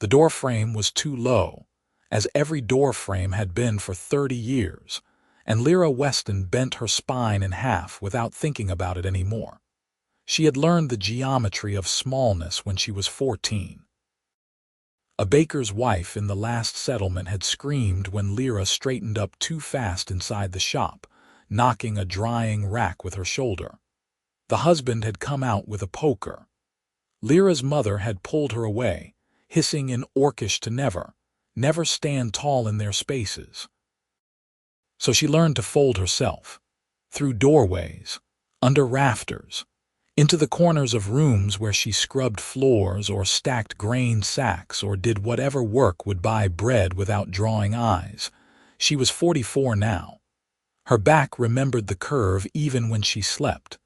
The doorframe was too low, as every doorframe had been for 30 years, and Lira Westen bent her spine in half without thinking about it anymore. She had learned the geometry of smallness when she was 14. A baker's wife in the last settlement had screamed when Lira straightened up too fast inside the shop, knocking a drying rack with her shoulder. The husband had come out with a poker. Lira's mother had pulled her away, hissing in Orcish to never stand tall in their spaces. So she learned to fold herself, through doorways, under rafters, into the corners of rooms where she scrubbed floors or stacked grain sacks or did whatever work would buy bread without drawing eyes. She was 44 now. Her back remembered the curve even when she slept.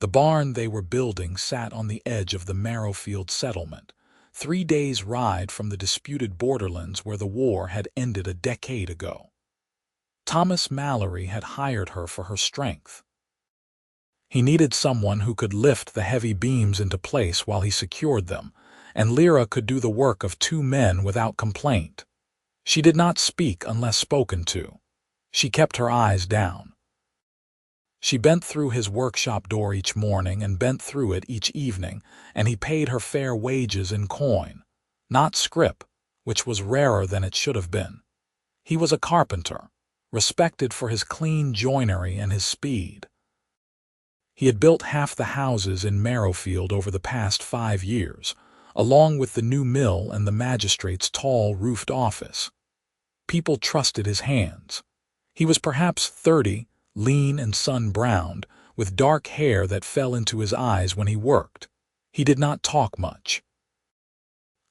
The barn they were building sat on the edge of the Marrowfield settlement, 3 days' ride from the disputed borderlands where the war had ended a decade ago. Thomas Mallory had hired her for her strength. He needed someone who could lift the heavy beams into place while he secured them, and Lira could do the work of 2 men without complaint. She did not speak unless spoken to. She kept her eyes down. She bent through his workshop door each morning and bent through it each evening, and he paid her fair wages in coin, not scrip, which was rarer than it should have been. He was a carpenter, respected for his clean joinery and his speed. He had built half the houses in Marrowfield over the past 5 years, along with the new mill and the magistrate's tall roofed office. People trusted his hands. He was perhaps 30, lean and sun-browned, with dark hair that fell into his eyes when he worked. He did not talk much.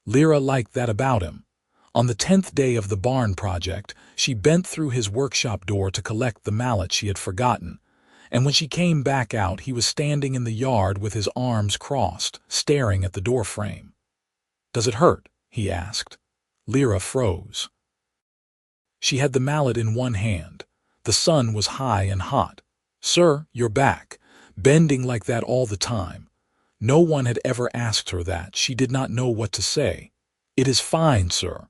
Lira liked that about him. On the 10th day of the barn project, she bent through his workshop door to collect the mallet she had forgotten, and when she came back out, he was standing in the yard with his arms crossed, staring at the doorframe. "Does it hurt?" he asked. Lira froze. She had the mallet in one hand. The sun was high and hot. "Sir, you're back, bending like that all the time." No one had ever asked her that. She did not know what to say. "It is fine, sir."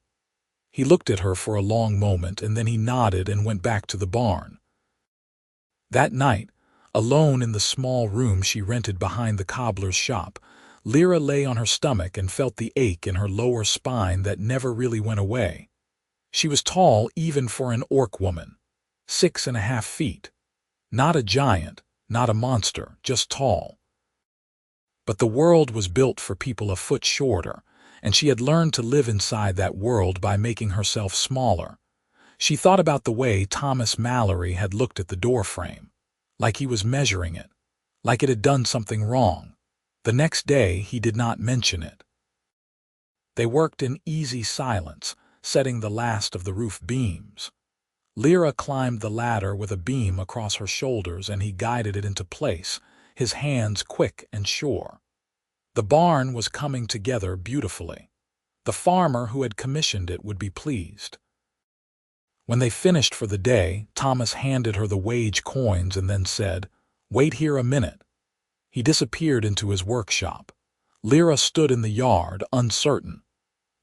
He looked at her for a long moment, and then he nodded and went back to the barn. That night, alone in the small room she rented behind the cobbler's shop, Lira lay on her stomach and felt the ache in her lower spine that never really went away. She was tall even for an orc woman, 6.5 feet. Not a giant, not a monster, just tall. But the world was built for people a foot shorter, and she had learned to live inside that world by making herself smaller. She thought about the way Thomas Mallory had looked at the doorframe, like he was measuring it, like it had done something wrong. The next day he did not mention it. They worked in easy silence, setting the last of the roof beams. Lira climbed the ladder with a beam across her shoulders, and he guided it into place, his hands quick and sure. The barn was coming together beautifully. The farmer who had commissioned it would be pleased. When they finished for the day, Thomas handed her the wage coins and then said, "Wait here a minute." He disappeared into his workshop. Lira stood in the yard, uncertain.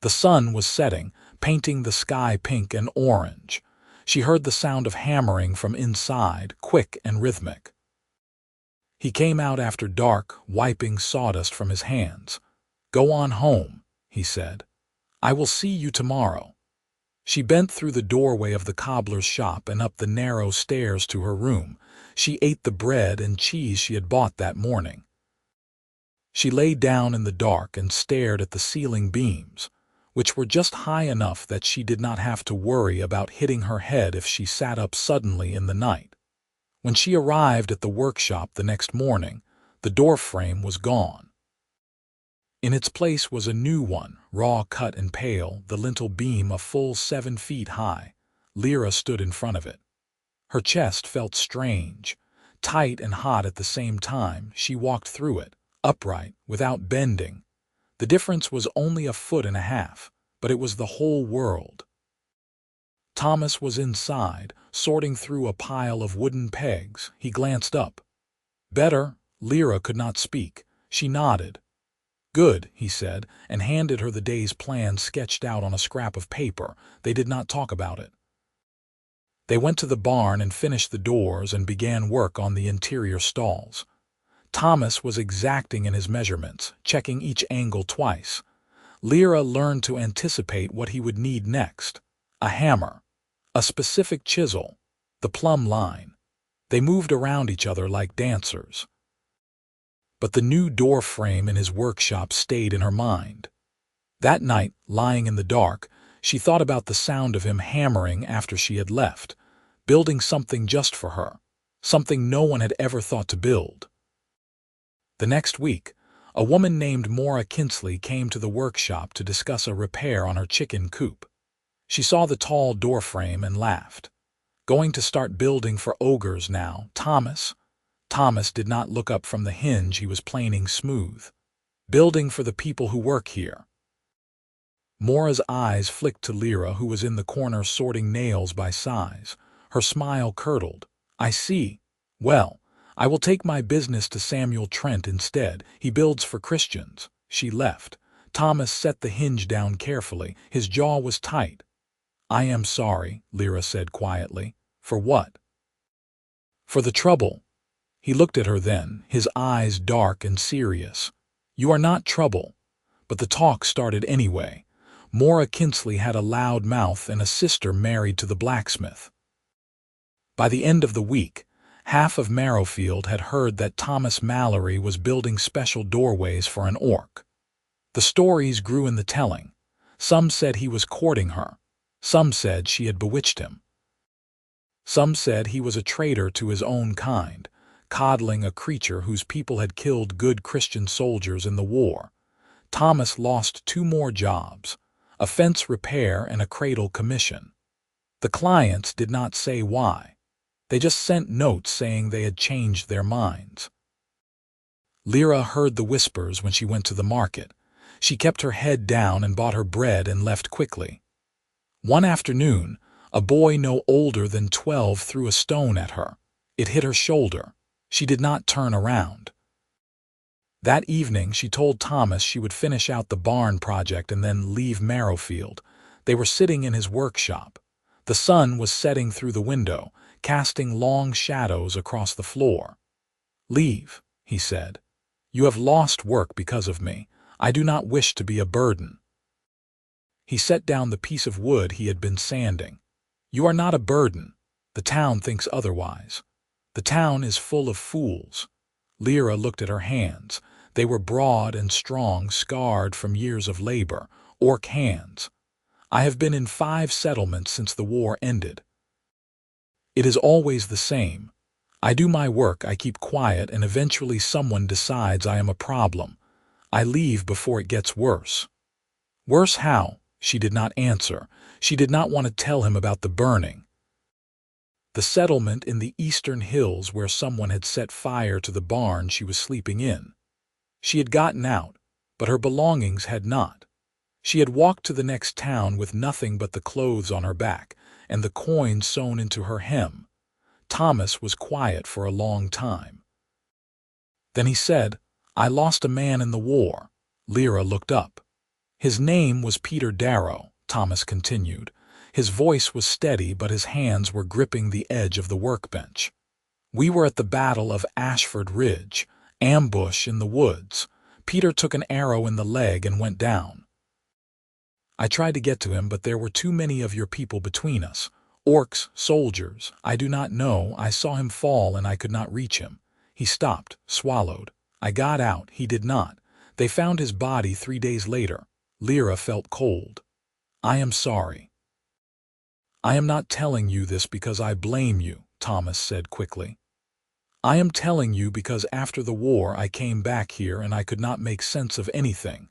The sun was setting, painting the sky pink and orange. She heard the sound of hammering from inside, quick and rhythmic. He came out after dark, wiping sawdust from his hands. "Go on home," he said. "I will see you tomorrow." She bent through the doorway of the cobbler's shop and up the narrow stairs to her room. She ate the bread and cheese she had bought that morning. She lay down in the dark and stared at the ceiling beams, which were just high enough that she did not have to worry about hitting her head if she sat up suddenly in the night. When she arrived at the workshop the next morning, the doorframe was gone. In its place was a new one, raw cut and pale, the lintel beam a full 7 feet high. Lira stood in front of it. Her chest felt strange, tight and hot at the same time. She walked through it, upright, without bending. The difference was only 1.5 feet, but it was the whole world. Thomas was inside, sorting through a pile of wooden pegs. He glanced up. "Better?" Lira could not speak. She nodded. Good, he said, and handed her the day's plan sketched out on a scrap of paper. They did not talk about it. They went to the barn and finished the doors and began work on the interior stalls. Thomas was exacting in his measurements, checking each angle twice. Lira learned to anticipate what he would need next. A hammer, a specific chisel, the plumb line. They moved around each other like dancers. But the new door frame in his workshop stayed in her mind. That night, lying in the dark, she thought about the sound of him hammering after she had left, building something just for her, something no one had ever thought to build. The next week, a woman named Maura Kinsley came to the workshop to discuss a repair on her chicken coop. She saw the tall door frame and laughed. Going to start building for ogres now, Thomas? Thomas did not look up from the hinge he was planing smooth. Building for the people who work here. Maura's eyes flicked to Lira, who was in the corner sorting nails by size. Her smile curdled. I see. Well, I will take my business to Samuel Trent instead. He builds for Christians. She left. Thomas set the hinge down carefully. His jaw was tight. I am sorry, Lira said quietly. For what? For the trouble. He looked at her then, his eyes dark and serious. You are not trouble. But the talk started anyway. Maura Kinsley had a loud mouth and a sister married to the blacksmith. By the end of the week, half of Marrowfield had heard that Thomas Mallory was building special doorways for an orc. The stories grew in the telling. Some said he was courting her. Some said she had bewitched him. Some said he was a traitor to his own kind, coddling a creature whose people had killed good Christian soldiers in the war. Thomas lost 2 more jobs, a fence repair and a cradle commission. The clients did not say why. They just sent notes saying they had changed their minds. Lira heard the whispers when she went to the market. She kept her head down and bought her bread and left quickly. One afternoon, a boy no older than 12 threw a stone at her. It hit her shoulder. She did not turn around. That evening, she told Thomas she would finish out the barn project and then leave Marrowfield. They were sitting in his workshop. The sun was setting through the window, casting long shadows across the floor. Leave, he said. You have lost work because of me. I do not wish to be a burden. He set down the piece of wood he had been sanding. You are not a burden. The town thinks otherwise. The town is full of fools. Lira looked at her hands. They were broad and strong, scarred from years of labor, orc hands. I have been in 5 settlements since the war ended. It is always the same. I do my work, I keep quiet, and eventually someone decides I am a problem. I leave before it gets worse. Worse how? She did not answer. She did not want to tell him about the burning. The settlement in the eastern hills where someone had set fire to the barn she was sleeping in. She had gotten out, but her belongings had not. She had walked to the next town with nothing but the clothes on her back and the coin sewn into her hem. Thomas was quiet for a long time. Then he said, I lost a man in the war. Lira looked up. His name was Peter Darrow, Thomas continued. His voice was steady, but his hands were gripping the edge of the workbench. We were at the Battle of Ashford Ridge, ambush in the woods. Peter took an arrow in the leg and went down. I tried to get to him, but there were too many of your people between us. Orcs, soldiers, I do not know. I saw him fall and I could not reach him. He stopped, swallowed. I got out, he did not. They found his body 3 days later. Lira felt cold. I am sorry. I am not telling you this because I blame you, Thomas said quickly. I am telling you because after the war I came back here and I could not make sense of anything.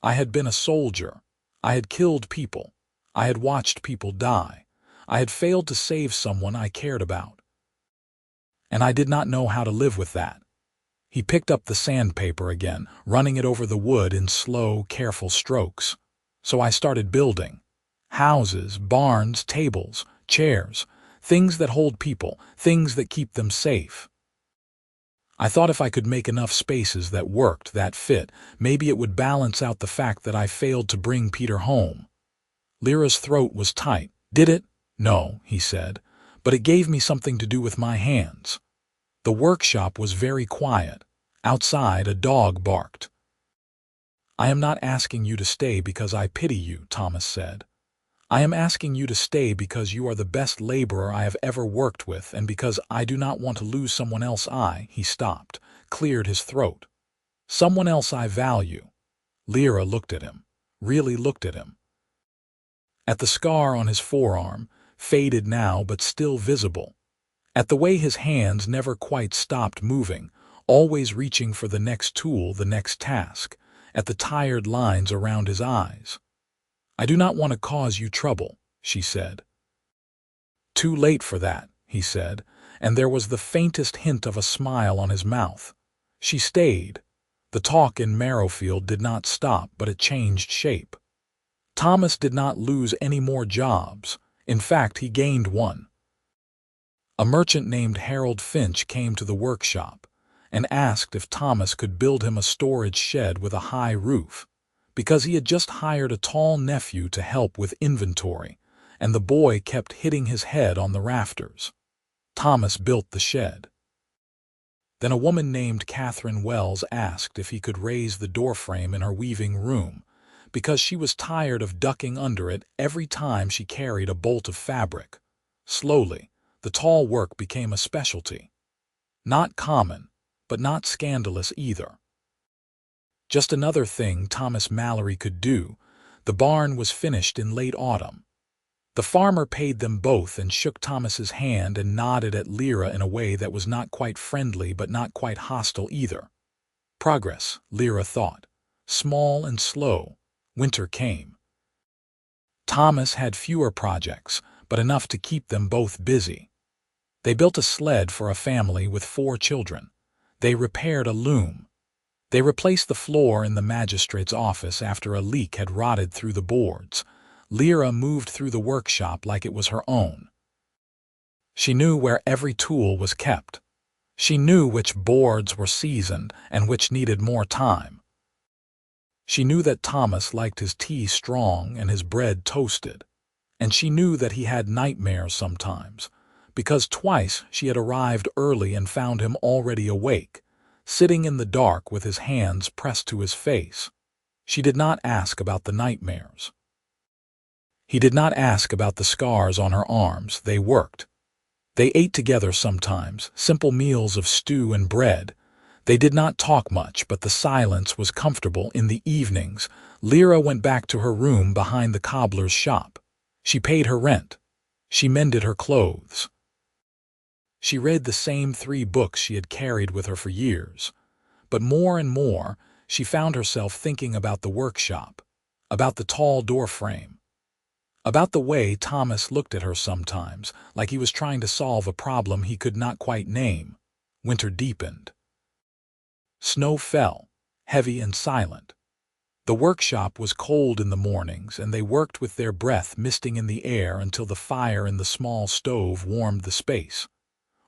I had been a soldier. I had killed people. I had watched people die. I had failed to save someone I cared about. And I did not know how to live with that. He picked up the sandpaper again, running it over the wood in slow, careful strokes. So I started building. Houses, barns, tables, chairs, things that hold people, things that keep them safe. I thought if I could make enough spaces that worked, that fit, maybe it would balance out the fact that I failed to bring Peter home. Lira's throat was tight. Did it? No, he said, but it gave me something to do with my hands. The workshop was very quiet. Outside, a dog barked. I am not asking you to stay because I pity you, Thomas said. I am asking you to stay because you are the best laborer I have ever worked with and because I do not want to lose someone else he stopped, cleared his throat. Someone else I value. Lira looked at him, really looked at him. At the scar on his forearm, faded now but still visible. At the way his hands never quite stopped moving, always reaching for the next tool, the next task. At the tired lines around his eyes. I do not want to cause you trouble, she said. Too late for that, he said, and there was the faintest hint of a smile on his mouth. She stayed. The talk in Marrowfield did not stop, but it changed shape. Thomas did not lose any more jobs. In fact, he gained one. A merchant named Harold Finch came to the workshop and asked if Thomas could build him a storage shed with a high roof, because he had just hired a tall nephew to help with inventory, and the boy kept hitting his head on the rafters. Thomas built the shed. Then a woman named Catherine Wells asked if he could raise the doorframe in her weaving room, because she was tired of ducking under it every time she carried a bolt of fabric. Slowly, the tall work became a specialty. Not common, but not scandalous either. Just another thing Thomas Mallory could do. The barn was finished in late autumn. The farmer paid them both and shook Thomas's hand and nodded at Lira in a way that was not quite friendly but not quite hostile either. Progress, Lira thought. Small and slow. Winter came. Thomas had fewer projects, but enough to keep them both busy. They built a sled for a family with 4 children. They repaired a loom. They replaced the floor in the magistrate's office after a leak had rotted through the boards. Lira moved through the workshop like it was her own. She knew where every tool was kept. She knew which boards were seasoned and which needed more time. She knew that Thomas liked his tea strong and his bread toasted. And she knew that he had nightmares sometimes, because twice she had arrived early and found him already awake, sitting in the dark with his hands pressed to his face. She did not ask about the nightmares. He did not ask about the scars on her arms. They worked. They ate together sometimes, simple meals of stew and bread. They did not talk much, but the silence was comfortable. In the evenings, Lira went back to her room behind the cobbler's shop. She paid her rent. She mended her clothes. She read the same 3 books she had carried with her for years. But more and more, she found herself thinking about the workshop, about the tall doorframe, about the way Thomas looked at her sometimes, like he was trying to solve a problem he could not quite name. Winter deepened. Snow fell, heavy and silent. The workshop was cold in the mornings, and they worked with their breath misting in the air until the fire in the small stove warmed the space.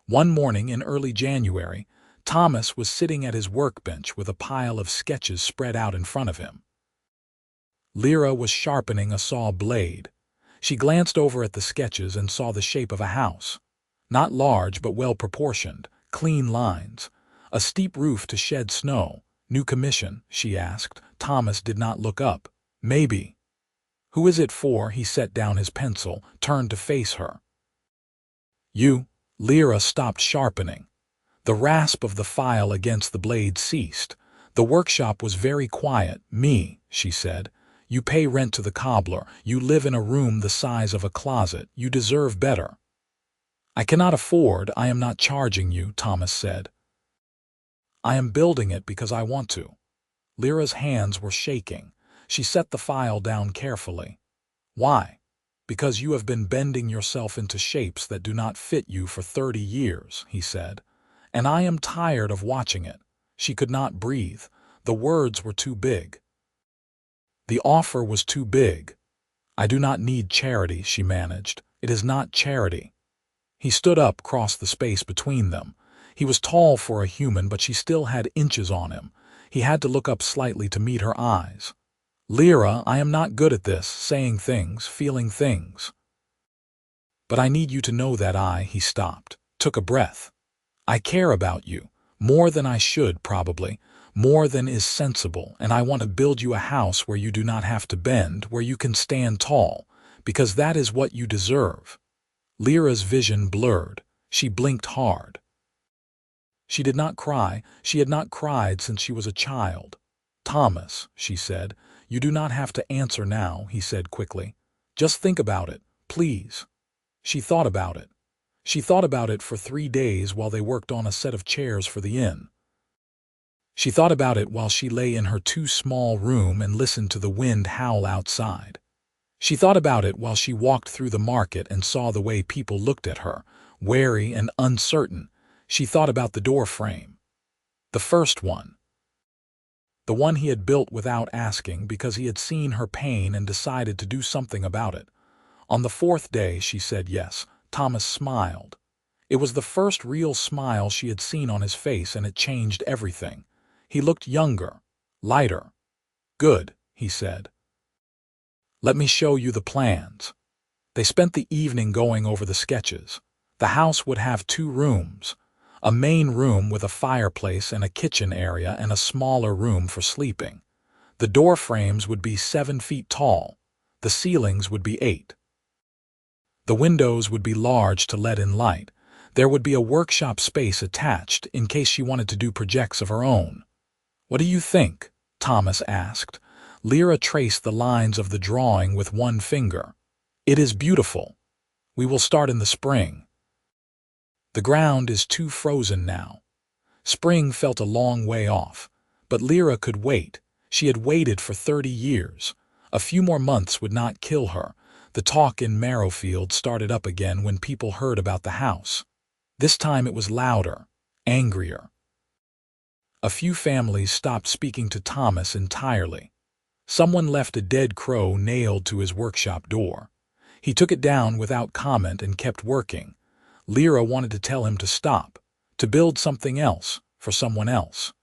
One morning in early January, Thomas was sitting at his workbench with a pile of sketches spread out in front of him. Lira was sharpening a saw blade. She glanced over at the sketches and saw the shape of a house. Not large but well proportioned, clean lines. A steep roof to shed snow. New commission, she asked. Thomas did not look up. Maybe. Who is it for? He set down his pencil, turned to face her. You. Lira stopped sharpening. The rasp of the file against the blade ceased. The workshop was very quiet. Me, she said. You pay rent to the cobbler. You live in a room the size of a closet. You deserve better. I cannot afford. I am not charging you, Thomas said. I am building it because I want to. Lira's hands were shaking. She set the file down carefully. Why? Because you have been bending yourself into shapes that do not fit you for 30 years, he said. And I am tired of watching it. She could not breathe. The words were too big. The offer was too big. I do not need charity, she managed. It is not charity. He stood up, crossed the space between them. He was tall for a human, but she still had inches on him. He had to look up slightly to meet her eyes. Lira, I am not good at this, saying things, feeling things. But I need you to know that he stopped, took a breath. I care about you, more than I should, probably, more than is sensible, and I want to build you a house where you do not have to bend, where you can stand tall, because that is what you deserve. Lira's vision blurred. She blinked hard. She did not cry. She had not cried since she was a child. Thomas, she said, you do not have to answer now, he said quickly. Just think about it, please. She thought about it. She thought about it for 3 days while they worked on a set of chairs for the inn. She thought about it while she lay in her too small room and listened to the wind howl outside. She thought about it while she walked through the market and saw the way people looked at her, wary and uncertain. She thought about the door frame. The first one. The one he had built without asking because he had seen her pain and decided to do something about it. On the 4th day, she said yes. Thomas smiled. It was the first real smile she had seen on his face, and it changed everything. He looked younger, lighter. Good, he said. Let me show you the plans. They spent the evening going over the sketches. The house would have 2 rooms, a main room with a fireplace and a kitchen area and a smaller room for sleeping. The door frames would be 7 feet tall. The ceilings would be 8. The windows would be large to let in light. There would be a workshop space attached in case she wanted to do projects of her own. What do you think? Thomas asked. Lira traced the lines of the drawing with one finger. It is beautiful. We will start in the spring. The ground is too frozen now. Spring felt a long way off, but Lira could wait. She had waited for 30 years. A few more months would not kill her. The talk in Marrowfield started up again when people heard about the house. This time it was louder, angrier. A few families stopped speaking to Thomas entirely. Someone left a dead crow nailed to his workshop door. He took it down without comment and kept working. Lira wanted to tell him to stop, to build something else for someone else.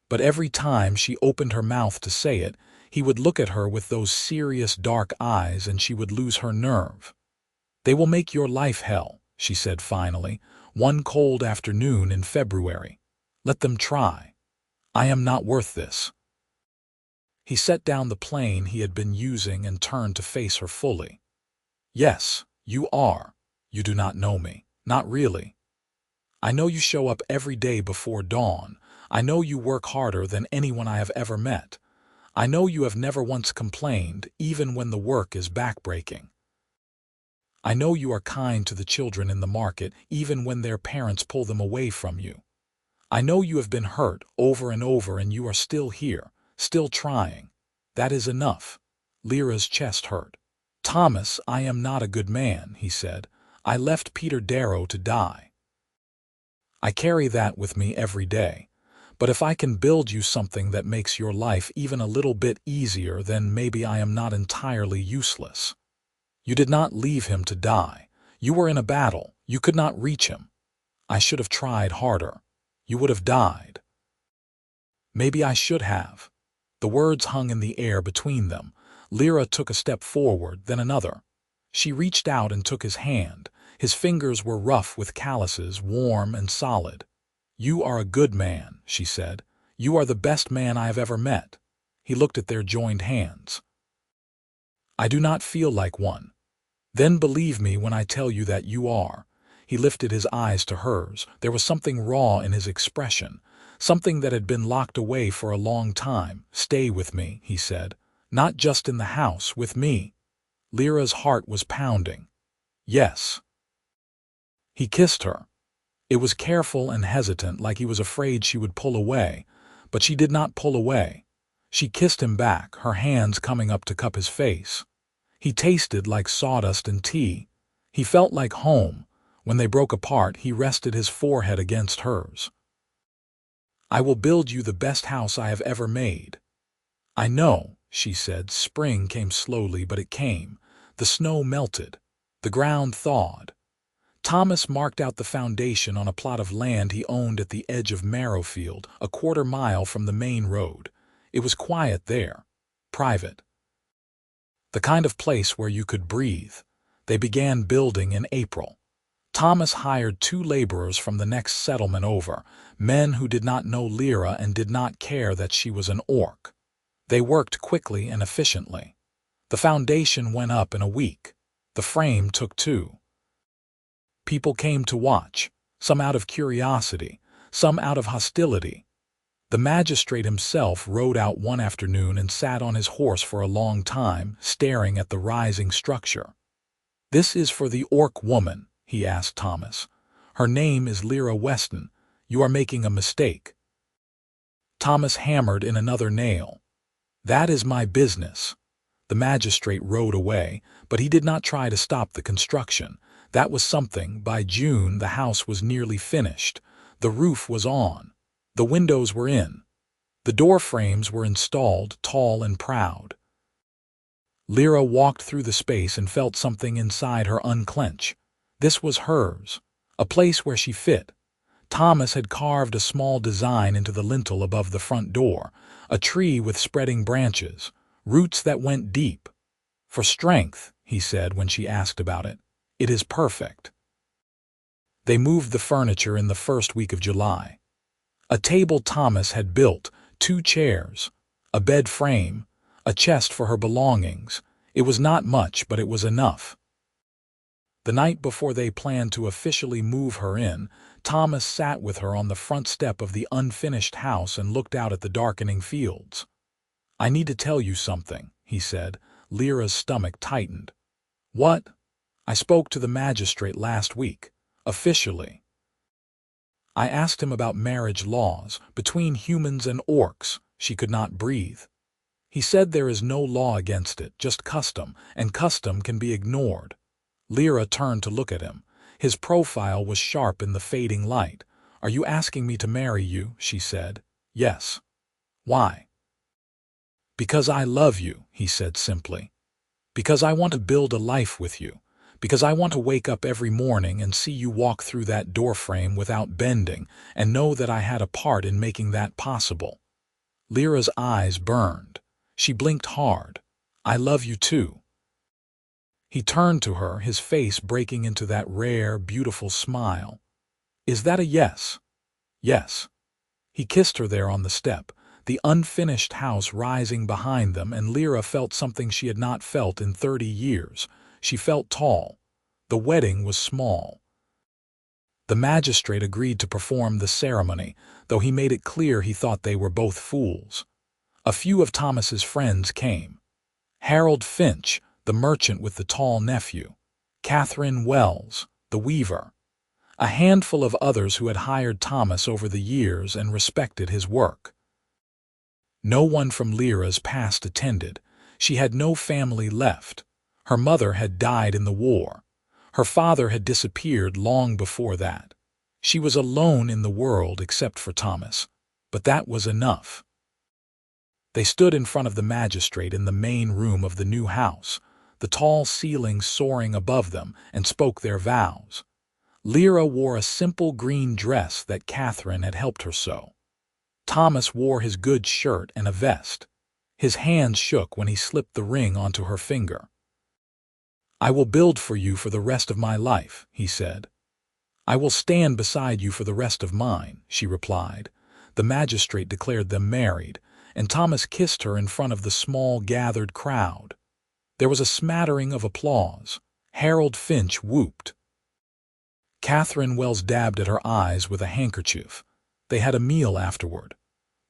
But every time she opened her mouth to say it, he would look at her with those serious dark eyes and she would lose her nerve. They will make your life hell, she said finally, one cold afternoon in February. Let them try. I am not worth this. He set down the plane he had been using and turned to face her fully. Yes, you are. You do not know me. Not really. I know you show up every day before dawn. I know you work harder than anyone I have ever met. I know you have never once complained, even when the work is backbreaking. I know you are kind to the children in the market, even when their parents pull them away from you. I know you have been hurt over and over and you are still here, still trying. That is enough. Lira's chest hurt. Thomas, I am not a good man, he said. I left Peter Darrow to die. I carry that with me every day. But if I can build you something that makes your life even a little bit easier, then maybe I am not entirely useless. You did not leave him to die. You were in a battle. You could not reach him. I should have tried harder. You would have died. Maybe I should have. The words hung in the air between them. Lira took a step forward, then another. She reached out and took his hand. His fingers were rough with calluses, warm and solid. You are a good man, she said. You are the best man I have ever met. He looked at their joined hands. I do not feel like one. Then believe me when I tell you that you are. He lifted his eyes to hers. There was something raw in his expression, something that had been locked away for a long time. Stay with me, he said. Not just in the house, with me. Lira's heart was pounding. Yes. He kissed her. It was careful and hesitant, like he was afraid she would pull away, but she did not pull away. She kissed him back, her hands coming up to cup his face. He tasted like sawdust and tea. He felt like home. When they broke apart, he rested his forehead against hers. I will build you the best house I have ever made. I know, she said. Spring came slowly, but it came. The snow melted. The ground thawed. Thomas marked out the foundation on a plot of land he owned at the edge of Marrowfield, a quarter-mile from the main road. It was quiet there, private. The kind of place where you could breathe. They began building in April. Thomas hired 2 laborers from the next settlement over, men who did not know Lira and did not care that she was an orc. They worked quickly and efficiently. The foundation went up in a week. The frame took 2. People came to watch, some out of curiosity, some out of hostility. The magistrate himself rode out one afternoon and sat on his horse for a long time, staring at the rising structure. "This is for the orc woman," he asked Thomas. "Her name is Lira Westen. You are making a mistake." Thomas hammered in another nail. "That is my business." The magistrate rode away, but he did not try to stop the construction. That was something. By June, the house was nearly finished. The roof was on. The windows were in. The door frames were installed, tall and proud. Lira walked through the space and felt something inside her unclench. This was hers, a place where she fit. Thomas had carved a small design into the lintel above the front door, a tree with spreading branches, roots that went deep. "For strength," he said when she asked about it, "it is perfect." They moved the furniture in the first week of July. A table Thomas had built, 2 chairs, a bed frame, a chest for her belongings. It was not much, but it was enough. The night before they planned to officially move her in, Thomas sat with her on the front step of the unfinished house and looked out at the darkening fields. "I need to tell you something," he said. Lyra's stomach tightened. "What?" "I spoke to the magistrate last week, officially. I asked him about marriage laws between humans and orcs." She could not breathe. "He said there is no law against it, just custom, and custom can be ignored." Lira turned to look at him. His profile was sharp in the fading light. "Are you asking me to marry you?" she said. "Yes." "Why?" "Because I love you," he said simply. "Because I want to build a life with you. Because I want to wake up every morning and see you walk through that doorframe without bending and know that I had a part in making that possible." Lyra's eyes burned. She blinked hard. "I love you too." He turned to her, his face breaking into that rare, beautiful smile. "Is that a yes?" "Yes." He kissed her there on the step, the unfinished house rising behind them, and Lira felt something she had not felt in 30 years. She felt tall. The wedding was small. The magistrate agreed to perform the ceremony, though he made it clear he thought they were both fools. A few of Thomas's friends came. Harold Finch, the merchant with the tall nephew. Catherine Wells, the weaver. A handful of others who had hired Thomas over the years and respected his work. No one from Lyra's past attended. She had no family left. Her mother had died in the war. Her father had disappeared long before that. She was alone in the world except for Thomas. But that was enough. They stood in front of the magistrate in the main room of the new house, the tall ceiling soaring above them, and spoke their vows. Lira wore a simple green dress that Catherine had helped her sew. Thomas wore his good shirt and a vest. His hands shook when he slipped the ring onto her finger. "I will build for you for the rest of my life," he said. "I will stand beside you for the rest of mine," she replied. The magistrate declared them married, and Thomas kissed her in front of the small gathered crowd. There was a smattering of applause. Harold Finch whooped. Catherine Wells dabbed at her eyes with a handkerchief. They had a meal afterward.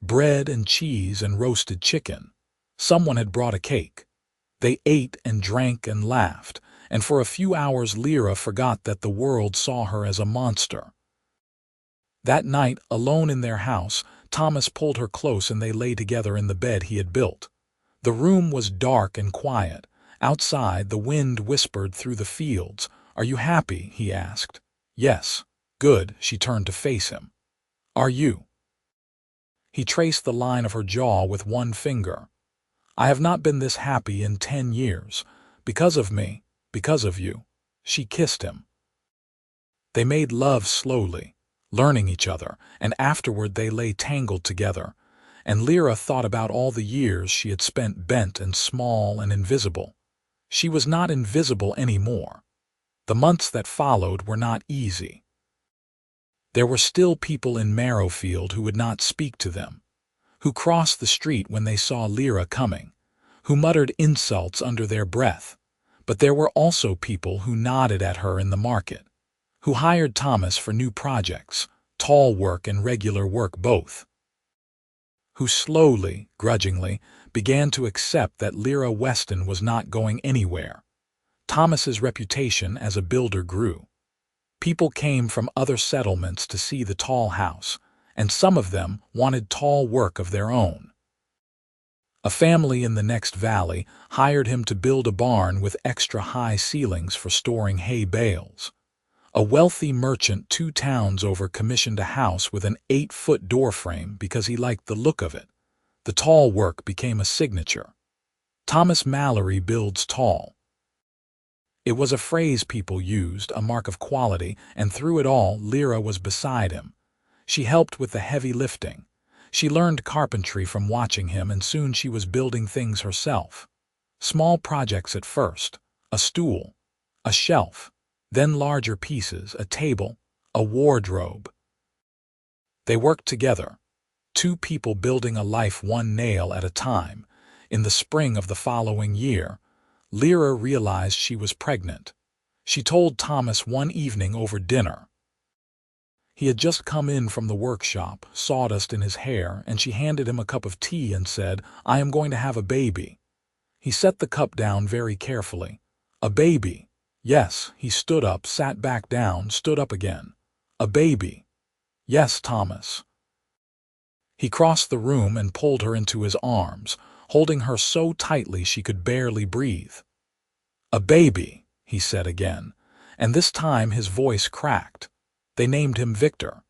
Bread and cheese and roasted chicken. Someone had brought a cake. They ate and drank and laughed, and for a few hours Lira forgot that the world saw her as a monster. That night, alone in their house, Thomas pulled her close and they lay together in the bed he had built. The room was dark and quiet. Outside, the wind whispered through the fields. "Are you happy?" he asked. "Yes." "Good." She turned to face him. "Are you?" He traced the line of her jaw with one finger. "I have not been this happy in 10 years. Because of me, because of you." She kissed him. They made love slowly, learning each other, and afterward they lay tangled together, and Lira thought about all the years she had spent bent and small and invisible. She was not invisible anymore. The months that followed were not easy. There were still people in Marrowfield who would not speak to them, who crossed the street when they saw Lira coming, who muttered insults under their breath, but there were also people who nodded at her in the market, who hired Thomas for new projects, tall work and regular work both, who slowly, grudgingly, began to accept that Lira Westen was not going anywhere. Thomas's reputation as a builder grew. People came from other settlements to see the tall house, and some of them wanted tall work of their own. A family in the next valley hired him to build a barn with extra high ceilings for storing hay bales. A wealthy merchant 2 towns over commissioned a house with an 8-foot doorframe because he liked the look of it. The tall work became a signature. Thomas Mallory builds tall. It was a phrase people used, a mark of quality, and through it all, Lira was beside him. She helped with the heavy lifting. She learned carpentry from watching him, and soon she was building things herself. Small projects at first, a stool, a shelf, then larger pieces, a table, a wardrobe. They worked together, 2 people building a life 1 nail at a time. In the spring of the following year, Lira realized she was pregnant. She told Thomas one evening over dinner. He had just come in from the workshop, sawdust in his hair, and she handed him a cup of tea and said, "I am going to have a baby." He set the cup down very carefully. "A baby?" "Yes." He stood up, sat back down, stood up again. "A baby?" "Yes, Thomas." He crossed the room and pulled her into his arms, holding her so tightly she could barely breathe. "A baby," he said again, and this time his voice cracked. They named him Victor.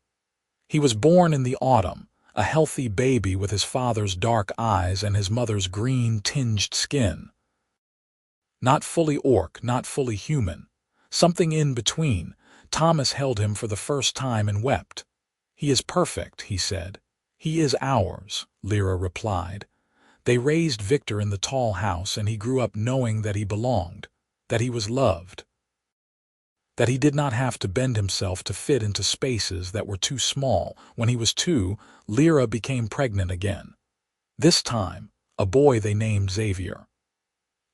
He was born in the autumn, a healthy baby with his father's dark eyes and his mother's green-tinged skin. Not fully orc, not fully human. Something in between. Thomas held him for the first time and wept. "He is perfect," he said. "He is ours," Lira replied. They raised Victor in the tall house, and he grew up knowing that he belonged, that he was loved, that he did not have to bend himself to fit into spaces that were too small. When he was 2, Lira became pregnant again. This time, a boy they named Xavier.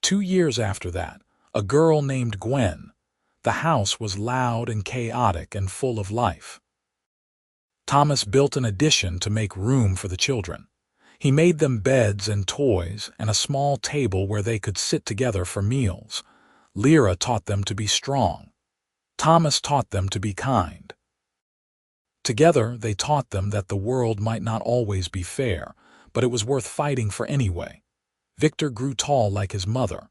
2 years after that, a girl named Gwen. The house was loud and chaotic and full of life. Thomas built an addition to make room for the children. He made them beds and toys and a small table where they could sit together for meals. Lira taught them to be strong. Thomas taught them to be kind. Together, they taught them that the world might not always be fair, but it was worth fighting for anyway. Victor grew tall like his mother.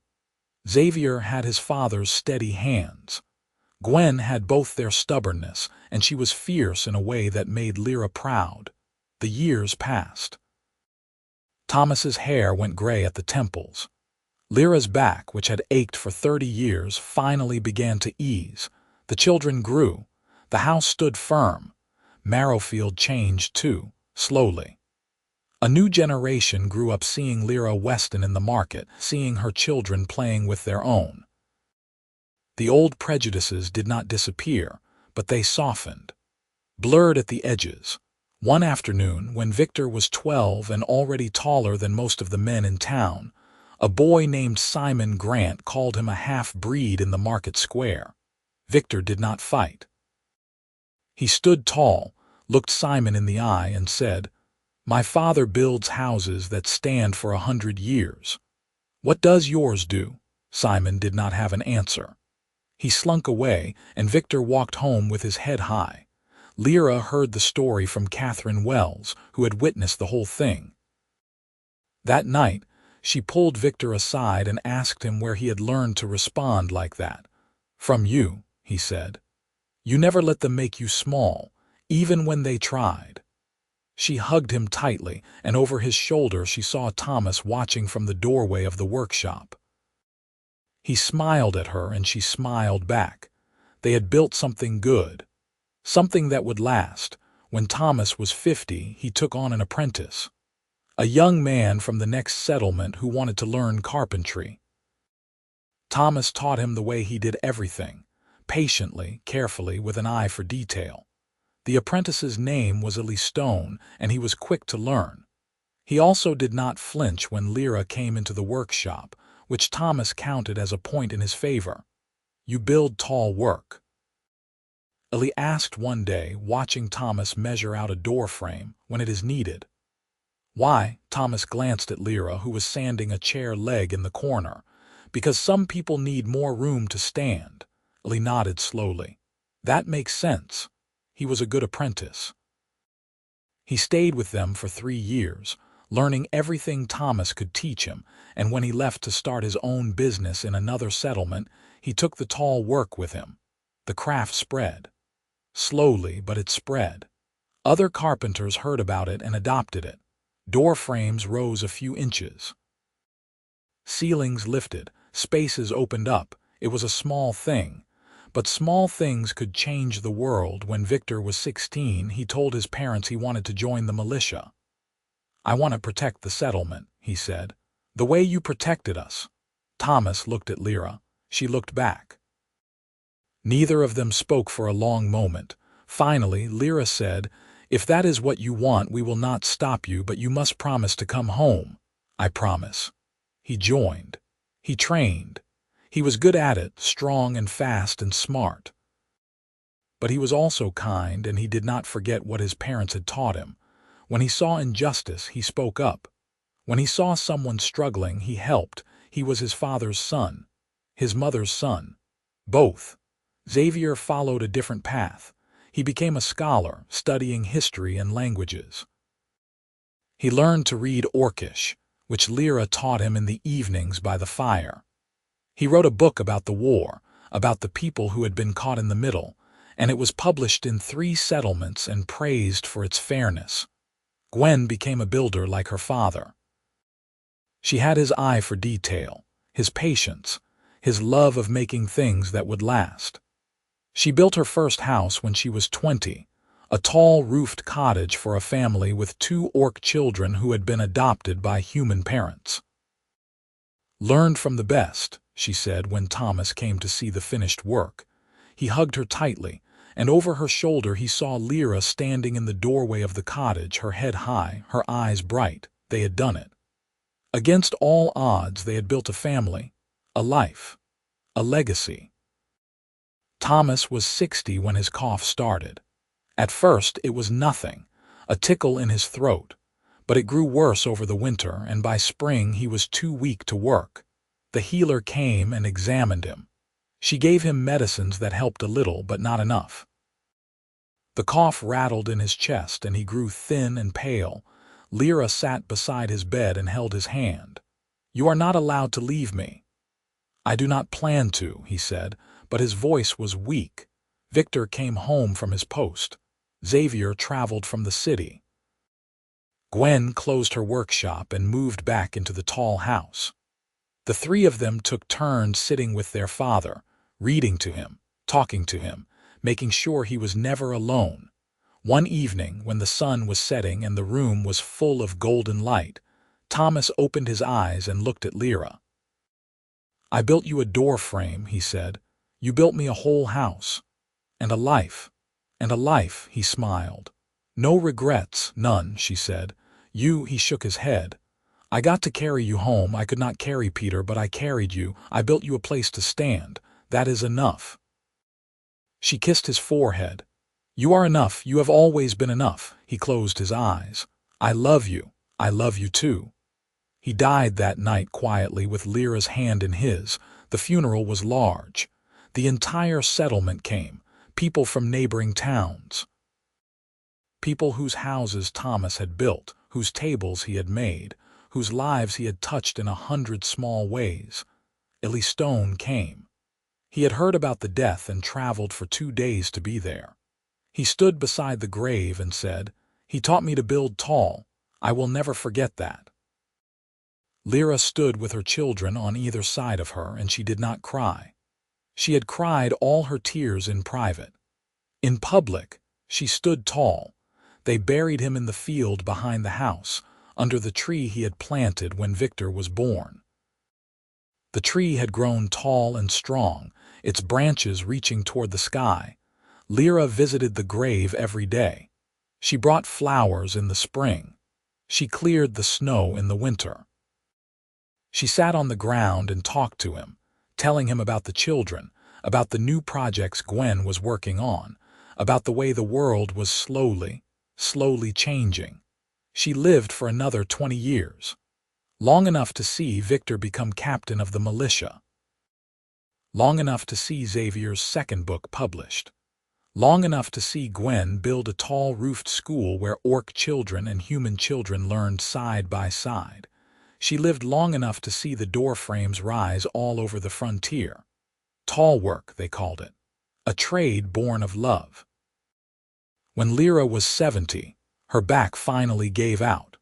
Xavier had his father's steady hands. Gwen had both their stubbornness, and she was fierce in a way that made Lira proud. The years passed. Thomas's hair went gray at the temples. Lyra's back, which had ached for 30 years, finally began to ease. The children grew. The house stood firm. Marrowfield changed too, slowly. A new generation grew up seeing Lira Westen in the market, seeing her children playing with their own. The old prejudices did not disappear, but they softened, blurred at the edges. One afternoon, when Victor was 12 and already taller than most of the men in town, a boy named Simon Grant called him a half-breed in the market square. Victor did not fight. He stood tall, looked Simon in the eye, and said, "My father builds houses that stand for 100 years. What does yours do?" Simon did not have an answer. He slunk away, and Victor walked home with his head high. Lira heard the story from Catherine Wells, who had witnessed the whole thing. That night, she pulled Victor aside and asked him where he had learned to respond like that. "From you," he said. "You never let them make you small, even when they tried." She hugged him tightly, and over his shoulder she saw Thomas watching from the doorway of the workshop. He smiled at her, and she smiled back. They had built something good, something that would last. When Thomas was 50, he took on an apprentice, a young man from the next settlement who wanted to learn carpentry. Thomas taught him the way he did everything, patiently, carefully, with an eye for detail. The apprentice's name was Stone, and he was quick to learn. He also did not flinch when Lira came into the workshop, which Thomas counted as a point in his favor. "You build tall work?" Ellie asked one day, watching Thomas measure out a door frame when it is needed. "Why?" Thomas glanced at Lira, who was sanding a chair leg in the corner. "Because some people need more room to stand." Ellie nodded slowly. "That makes sense." He was a good apprentice. He stayed with them for 3 years, learning everything Thomas could teach him, and when he left to start his own business in another settlement, he took the tall work with him. The craft spread. Slowly, but it spread. Other carpenters heard about it and adopted it. Door frames rose a few inches. Ceilings lifted. Spaces opened up. It was a small thing. But small things could change the world. When Victor was 16, he told his parents he wanted to join the militia. "I want to protect the settlement," he said. "The way you protected us." Thomas looked at Lira. She looked back. Neither of them spoke for a long moment. Finally, Lira said, "If that is what you want, we will not stop you, but you must promise to come home." "I promise." He joined. He trained. He was good at it, strong and fast and smart. But he was also kind, and he did not forget what his parents had taught him. When he saw injustice, he spoke up. When he saw someone struggling, he helped. He was his father's son, his mother's son, both. Xavier followed a different path. He became a scholar, studying history and languages. He learned to read Orcish, which Lira taught him in the evenings by the fire. He wrote a book about the war, about the people who had been caught in the middle, and it was published in 3 settlements and praised for its fairness. Gwen became a builder like her father. She had his eye for detail, his patience, his love of making things that would last. She built her first house when she was 20, a tall roofed cottage for a family with 2 orc children who had been adopted by human parents. "Learned from the best," she said when Thomas came to see the finished work. He hugged her tightly, and over her shoulder he saw Lira standing in the doorway of the cottage, her head high, her eyes bright. They had done it. Against all odds, they had built a family, a life, a legacy. Thomas was 60 when his cough started. At first, it was nothing, a tickle in his throat, but it grew worse over the winter, and by spring he was too weak to work. The healer came and examined him. She gave him medicines that helped a little, but not enough. The cough rattled in his chest, and he grew thin and pale. Lira sat beside his bed and held his hand. "You are not allowed to leave me." "I do not plan to," he said, but his voice was weak. Victor came home from his post. Xavier traveled from the city. Gwen closed her workshop and moved back into the tall house. The 3 of them took turns sitting with their father, reading to him, talking to him, making sure he was never alone. One evening, when the sun was setting and the room was full of golden light, Thomas opened his eyes and looked at Lira. "I built you a door frame," he said. "You built me a whole house. And a life. And a life," he smiled. "No regrets, none," she said. He shook his head. "I got to carry you home. I could not carry Peter, but I carried you. I built you a place to stand. That is enough." She kissed his forehead. "You are enough. You have always been enough." He closed his eyes. "I love you. I love you too." He died that night quietly with Lira's hand in his. The funeral was large. The entire settlement came, people from neighboring towns. People whose houses Thomas had built, whose tables he had made, whose lives he had touched in 100 small ways. Stone came. He had heard about the death and traveled for 2 days to be there. He stood beside the grave and said, "He taught me to build tall. I will never forget that." Lira stood with her children on either side of her, and she did not cry. She had cried all her tears in private. In public, she stood tall. They buried him in the field behind the house, under the tree he had planted when Victor was born. The tree had grown tall and strong, its branches reaching toward the sky. Lira visited the grave every day. She brought flowers in the spring. She cleared the snow in the winter. She sat on the ground and talked to him, telling him about the children, about the new projects Gwen was working on, about the way the world was slowly changing. She lived for another 20 years, long enough to see Victor become captain of the militia, long enough to see Xavier's second book published, long enough to see Gwen build a tall-roofed school where orc children and human children learned side by side. She lived long enough to see the doorframes rise all over the frontier. Tall work, they called it, a trade born of love. When Lira was 70, her back finally gave out.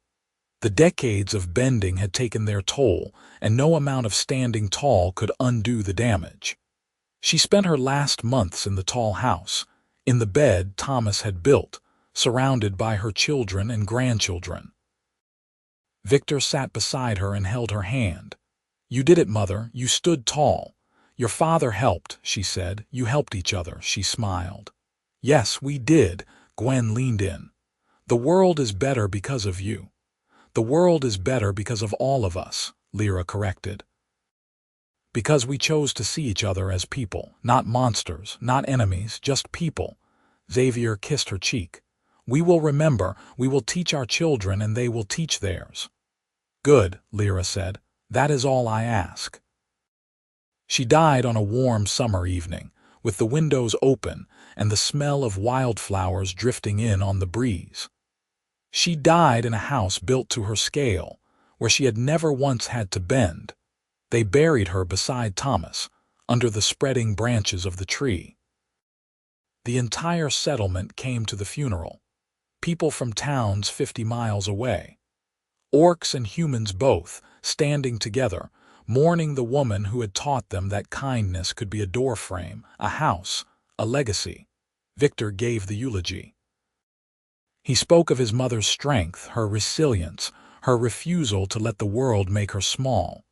The decades of bending had taken their toll, and no amount of standing tall could undo the damage. She spent her last months in the tall house, in the bed Thomas had built, surrounded by her children and grandchildren. Victor sat beside her and held her hand. "You did it, Mother. You stood tall. Your father helped," she said. "You helped each other," she smiled. "Yes, we did," Gwen leaned in. "The world is better because of you." "The world is better because of all of us," Lira corrected. "Because we chose to see each other as people, not monsters, not enemies, just people." Xavier kissed her cheek. "We will remember, we will teach our children, and they will teach theirs." "Good," Lira said. "That is all I ask." She died on a warm summer evening, with the windows open and the smell of wildflowers drifting in on the breeze. She died in a house built to her scale, where she had never once had to bend. They buried her beside Thomas, under the spreading branches of the tree. The entire settlement came to the funeral. People from towns 50 miles away. Orcs and humans both, standing together, mourning the woman who had taught them that kindness could be a doorframe, a house, a legacy. Victor gave the eulogy. He spoke of his mother's strength, her resilience, her refusal to let the world make her small.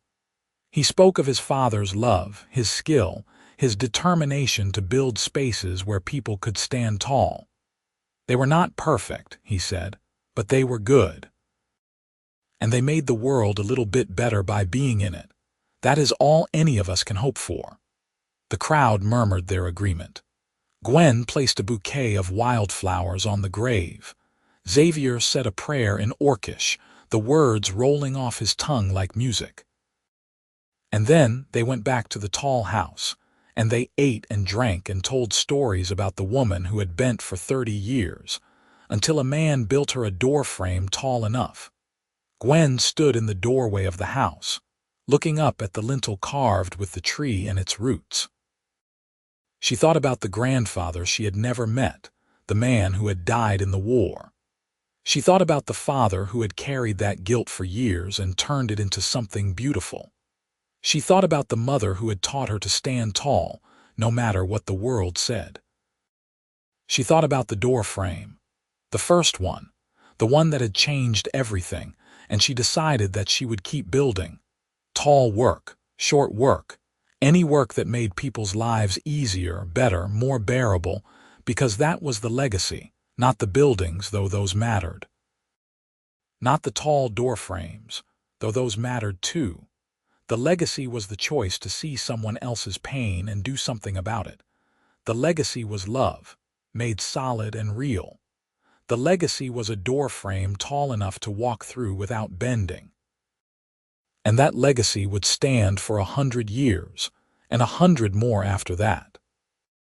He spoke of his father's love, his skill, his determination to build spaces where people could stand tall. They were not perfect, he said, but they were good. And they made the world a little bit better by being in it. That is all any of us can hope for. The crowd murmured their agreement. Gwen placed a bouquet of wildflowers on the grave. Xavier said a prayer in Orcish, the words rolling off his tongue like music. And then they went back to the tall house, and they ate and drank and told stories about the woman who had bent for 30 years, until a man built her a doorframe tall enough. Gwen stood in the doorway of the house, looking up at the lintel carved with the tree and its roots. She thought about the grandfather she had never met, the man who had died in the war. She thought about the father who had carried that guilt for years and turned it into something beautiful. She thought about the mother who had taught her to stand tall, no matter what the world said. She thought about the doorframe, the first one, the one that had changed everything, and she decided that she would keep building. Tall work, short work, any work that made people's lives easier, better, more bearable, because that was the legacy, not the buildings, though those mattered. Not the tall doorframes, though those mattered too. The legacy was the choice to see someone else's pain and do something about it. The legacy was love, made solid and real. The legacy was a doorframe tall enough to walk through without bending. And that legacy would stand for 100 years, and 100 more after that.